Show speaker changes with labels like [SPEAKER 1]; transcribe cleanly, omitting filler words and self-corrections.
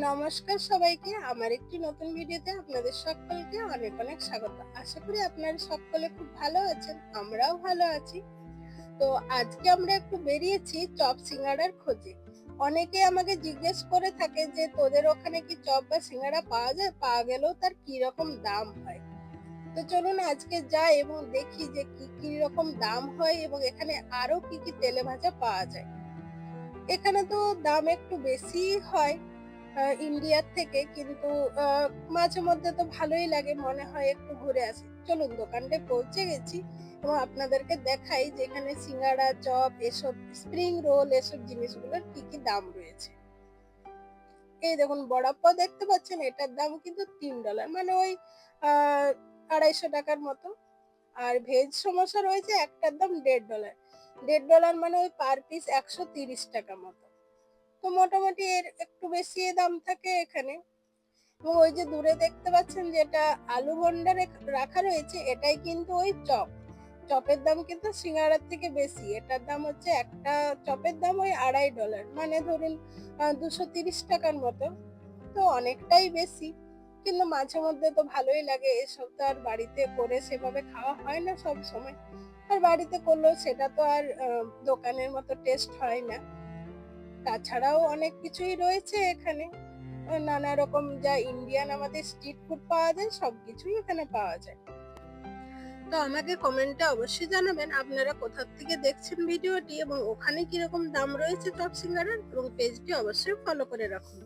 [SPEAKER 1] নমস্কার সবাইকে, আমার একটি নতুন ভিডিওতে আপনাদের সকলকে অনেক অনেক স্বাগত। আশা করি আপনারা সকলে খুব ভালো আছেন, আমরাও ভালো আছি। তো আজকে আমরা একটু বেরিয়েছি চপ সিঙ্গাড়ার খোঁজে। অনেকে আমাকে জিজ্ঞেস করে থাকে যে তোদের ওখানে কি চপ বা সিঙ্গাড়া পাওয়া যায়, পাওয়া গেলেও তার কি রকম দাম হয়। তো চলুন আজকে যাই এবং দেখি যে কি কি রকম দাম হয় এবং এখানে আরো কি কি তেলে ভাজা পাওয়া যায়। এখানে তো দাম একটু বেশি হয় ইন্ডিয়ার থেকে, কিন্তু মাঝে মধ্যে তো ভালোই লাগে, মনে হয় একটু ঘুরে আসি। চলুন দোকানটায় পৌঁছে গেছি এবং আপনাদেরকে দেখাই যে এখানে সিঙ্গাড়া, চপ, এসব স্প্রিং রোল, এসব জিনিসগুলোর কি কি দাম রয়েছে। এই দেখুন বড়া পাও দেখতে পাচ্ছেন, এটার দাম কিন্তু $3, মানে ওই 250 টাকার মতো। আর ভেজ সমোসা রয়েছে, একটার দাম $1.5, $1.5 মানে ওই পার পিস 130 টাকা মতো। তো মোটামুটি এর একটু বেশি দাম থাকে এখানে। এবং ওই যে দূরে দেখতে পাচ্ছেন যেটা আলু ভন্ডা রাখা রয়েছে, এটাই কিন্তু ওই চপ। চপের দাম কিন্তু সিঙ্গাড়ার থেকে বেশি, এটার দাম হচ্ছে একটা চপের দাম ওই $2.5, মানে ধরুন 230 টাকার মতো। তো অনেকটাই বেশি, কিন্তু মাঝে মধ্যে তো ভালোই লাগে। এসব তো আর বাড়িতে করে সেভাবে খাওয়া হয় না সব সময়, আর বাড়িতে করলেও সেটা তো আর দোকানের মতো টেস্ট হয় না। তাছাড়াও অনেক কিছুই রয়েছে এখানে, নানা রকম যা ইন্ডিয়ান আমাদের স্ট্রিট ফুড পাওয়া যায় সবকিছুই এখানে পাওয়া যায়। তো আমাকে কমেন্টে অবশ্যই জানাবেন আপনারা কোথা থেকে দেখছেন ভিডিওটি এবং ওখানে কিরকম দাম রয়েছে চপ সিঙ্গারার, এবং পেজটি অবশ্যই ফলো করে রাখুন।